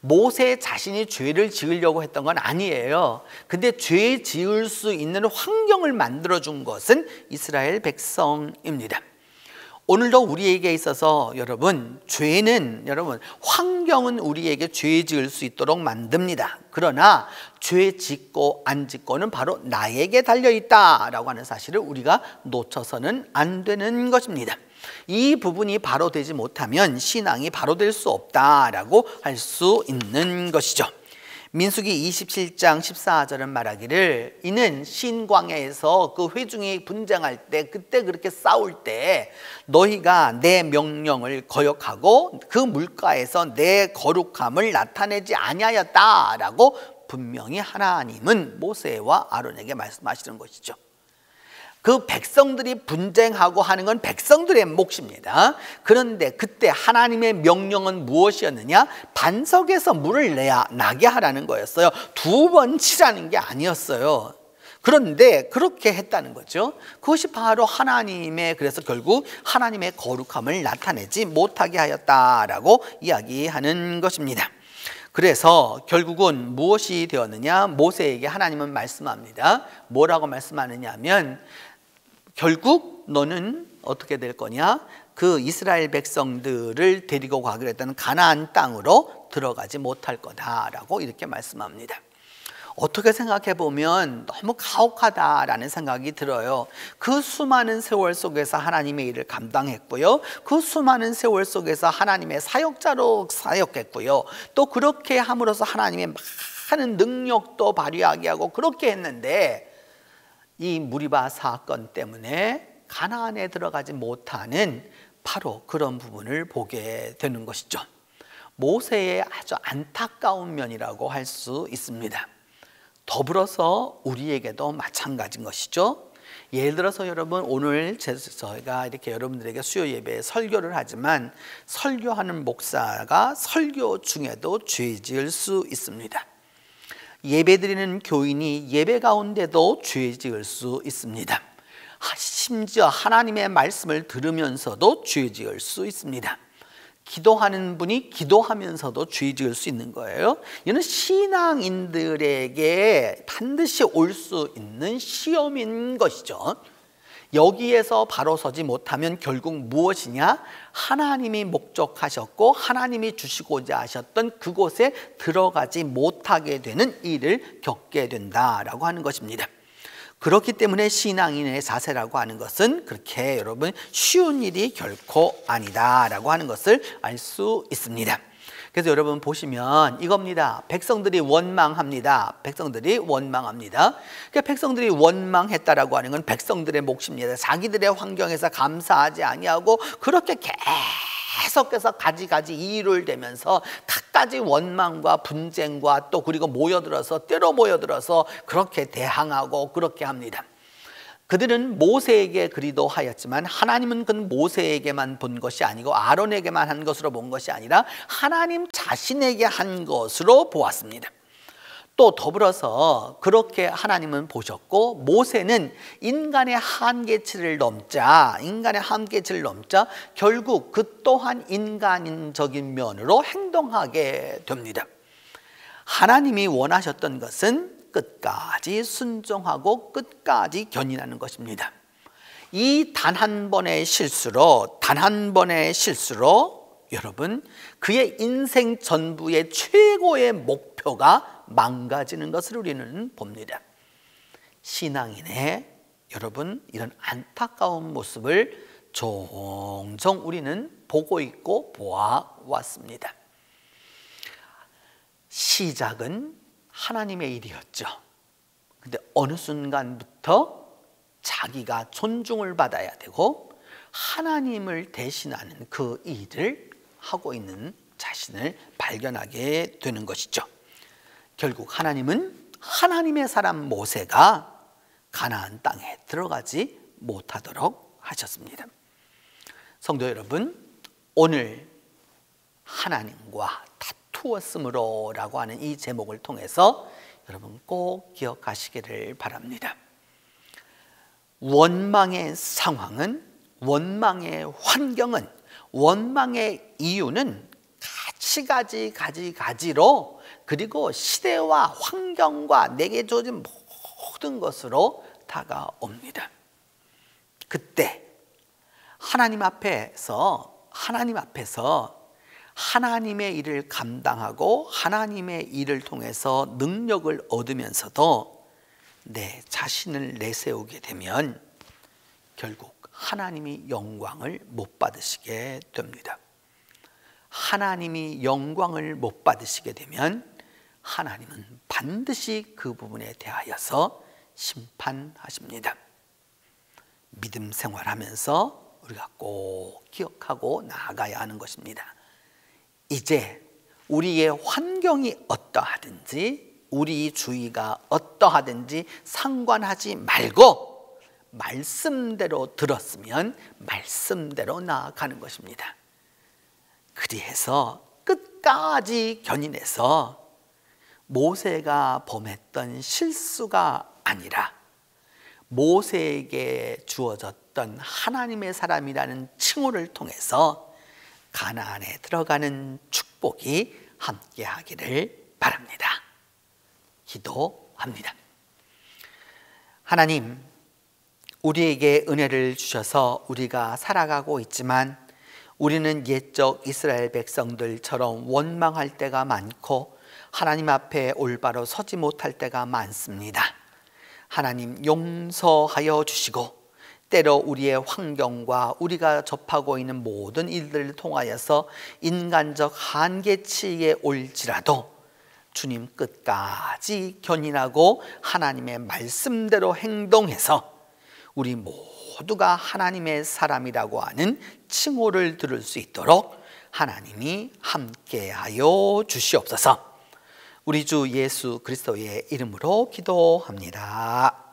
모세 자신이 죄를 지으려고 했던 건 아니에요. 근데 죄 지을 수 있는 환경을 만들어 준 것은 이스라엘 백성입니다. 오늘도 우리에게 있어서 여러분, 죄는, 여러분, 환경은 우리에게 죄 지을 수 있도록 만듭니다. 그러나 죄 짓고 안 짓고는 바로 나에게 달려있다라고 하는 사실을 우리가 놓쳐서는 안 되는 것입니다. 이 부분이 바로 되지 못하면 신앙이 바로 될 수 없다라고 할 수 있는 것이죠. 민수기 27장 14절은 말하기를 이는 신광야에서 그 회중이 분쟁할 때, 그때 그렇게 싸울 때 너희가 내 명령을 거역하고 그 물가에서 내 거룩함을 나타내지 아니하였다라고 분명히 하나님은 모세와 아론에게 말씀하시는 것이죠. 그 백성들이 분쟁하고 하는 건 백성들의 몫입니다. 그런데 그때 하나님의 명령은 무엇이었느냐? 반석에서 물을 나게 하라는 거였어요. 2번 치라는 게 아니었어요. 그런데 그렇게 했다는 거죠. 그것이 바로 하나님의, 그래서 결국 하나님의 거룩함을 나타내지 못하게 하였다라고 이야기하는 것입니다. 그래서 결국은 무엇이 되었느냐? 모세에게 하나님은 말씀합니다. 뭐라고 말씀하느냐 하면 결국 너는 어떻게 될 거냐? 그 이스라엘 백성들을 데리고 가기로 했던 가나안 땅으로 들어가지 못할 거다라고 이렇게 말씀합니다. 어떻게 생각해 보면 너무 가혹하다라는 생각이 들어요. 그 수많은 세월 속에서 하나님의 일을 감당했고요. 그 수많은 세월 속에서 하나님의 사역자로 사역했고요. 또 그렇게 함으로써 하나님의 많은 능력도 발휘하게 하고 그렇게 했는데 이 무리바 사건 때문에 가나안에 들어가지 못하는 바로 그런 부분을 보게 되는 것이죠. 모세의 아주 안타까운 면이라고 할 수 있습니다. 더불어서 우리에게도 마찬가지인 것이죠. 예를 들어서 여러분, 오늘 저희가 이렇게 여러분들에게 수요 예배에 설교를 하지만 설교하는 목사가 설교 중에도 죄 지을 수 있습니다. 예배드리는 교인이 예배 가운데도 죄 지을 수 있습니다. 심지어 하나님의 말씀을 들으면서도 죄 지을 수 있습니다. 기도하는 분이 기도하면서도 죄 지을 수 있는 거예요. 이는 신앙인들에게 반드시 올 수 있는 시험인 것이죠. 여기에서 바로 서지 못하면 결국 무엇이냐? 하나님이 목적하셨고 하나님이 주시고자 하셨던 그곳에 들어가지 못하게 되는 일을 겪게 된다라고 하는 것입니다. 그렇기 때문에 신앙인의 자세라고 하는 것은 그렇게 여러분 쉬운 일이 결코 아니다라고 하는 것을 알 수 있습니다. 그래서 여러분 보시면 이겁니다. 백성들이 원망합니다. 백성들이 원망합니다. 그러니까 백성들이 원망했다라고 하는 건 백성들의 몫입니다. 자기들의 환경에서 감사하지 아니하고 그렇게 계속해서 가지가지 이의를 대면서 갖가지 원망과 분쟁과 또 그리고 때로 모여들어서 그렇게 대항하고 그렇게 합니다. 그들은 모세에게 그리도 하였지만 하나님은 그 모세에게만 본 것이 아니고 아론에게만 한 것으로 본 것이 아니라 하나님 자신에게 한 것으로 보았습니다. 또 더불어서 그렇게 하나님은 보셨고 모세는 인간의 한계치를 넘자 결국 그 또한 인간적인 면으로 행동하게 됩니다. 하나님이 원하셨던 것은 끝까지 순종하고 끝까지 견인하는 것입니다. 이 단 한 번의 실수로 여러분 그의 인생 전부의 최고의 목표가 망가지는 것을 우리는 봅니다. 신앙인의 여러분 이런 안타까운 모습을 종종 우리는 보고 있고 보아왔습니다. 시작은 하나님의 일이었죠. 근데 어느 순간부터 자기가 존중을 받아야 되고 하나님을 대신하는 그 일을 하고 있는 자신을 발견하게 되는 것이죠. 결국 하나님은 하나님의 사람 모세가 가나안 땅에 들어가지 못하도록 하셨습니다. 성도 여러분, 오늘 하나님과 다투었으므로 라고 하는 이 제목을 통해서 여러분 꼭 기억하시기를 바랍니다. 원망의 상황은, 원망의 환경은, 원망의 이유는 가지가지로, 그리고 시대와 환경과 내게 주어진 모든 것으로 다가옵니다. 그때 하나님 앞에서 하나님의 일을 감당하고 하나님의 일을 통해서 능력을 얻으면서도 내 자신을 내세우게 되면 결국 하나님이 영광을 못 받으시게 됩니다. 하나님이 영광을 못 받으시게 되면 하나님은 반드시 그 부분에 대하여서 심판하십니다. 믿음 생활하면서 우리가 꼭 기억하고 나아가야 하는 것입니다. 이제 우리의 환경이 어떠하든지 우리 주위가 어떠하든지 상관하지 말고 말씀대로 들었으면 말씀대로 나아가는 것입니다. 그리해서 끝까지 견인해서 모세가 범했던 실수가 아니라 모세에게 주어졌던 하나님의 사람이라는 칭호를 통해서 가나안에 들어가는 축복이 함께하기를 바랍니다. 기도합니다. 하나님, 우리에게 은혜를 주셔서 우리가 살아가고 있지만 우리는 옛적 이스라엘 백성들처럼 원망할 때가 많고 하나님 앞에 올바로 서지 못할 때가 많습니다. 하나님, 용서하여 주시고 때로 우리의 환경과 우리가 접하고 있는 모든 일들을 통하여서 인간적 한계치에 올지라도 주님 끝까지 견인하고 하나님의 말씀대로 행동해서 우리 모두가 하나님의 사람이라고 하는 칭호를 들을 수 있도록 하나님이 함께하여 주시옵소서. 우리 주 예수 그리스도의 이름으로 기도합니다.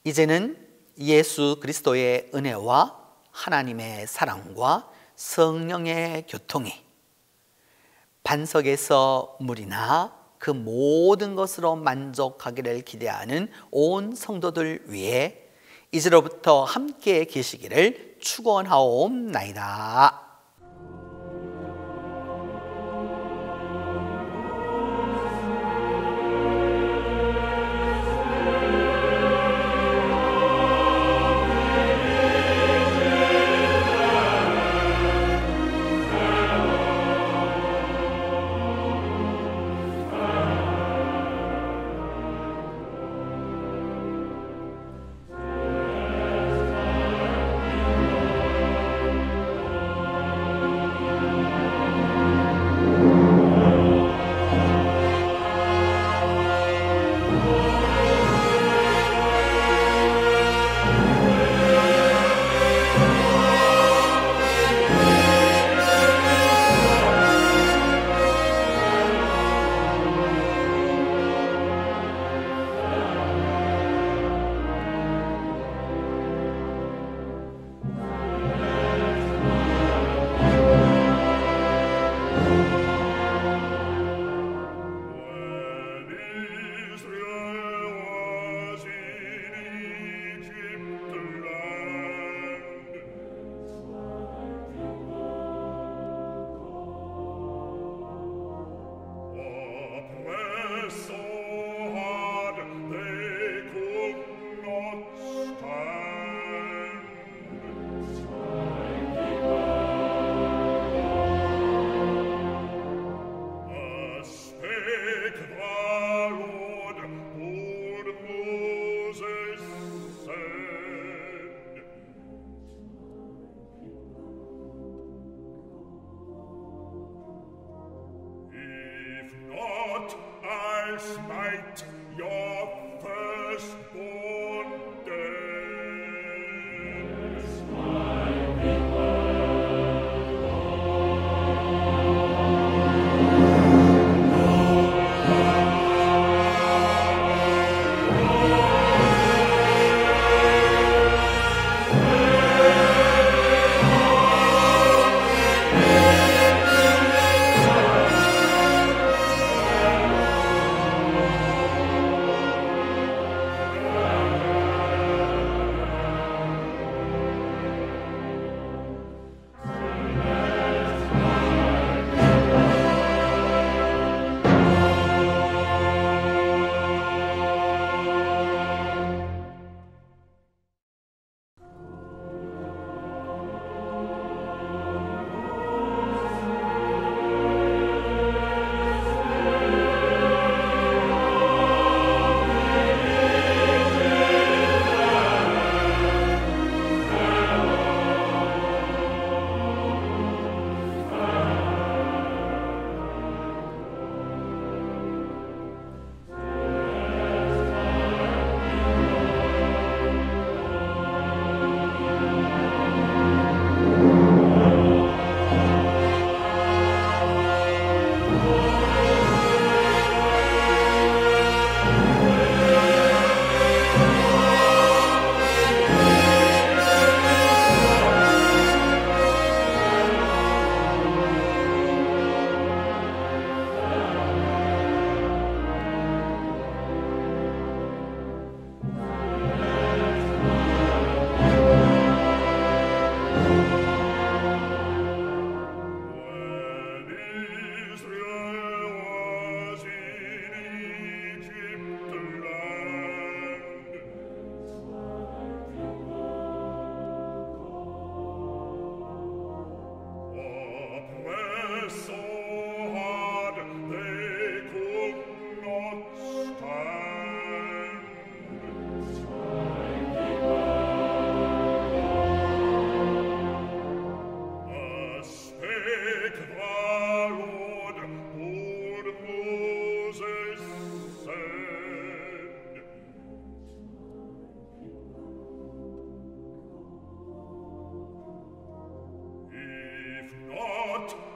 이제는 예수 그리스도의 은혜와 하나님의 사랑과 성령의 교통이 반석에서 물이나 그 모든 것으로 만족하기를 기대하는 온 성도들 위해 이제로부터 함께 계시기를 축원하옵나이다. Smite your firstborn dead.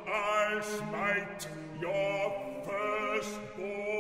I'll smite your firstborn.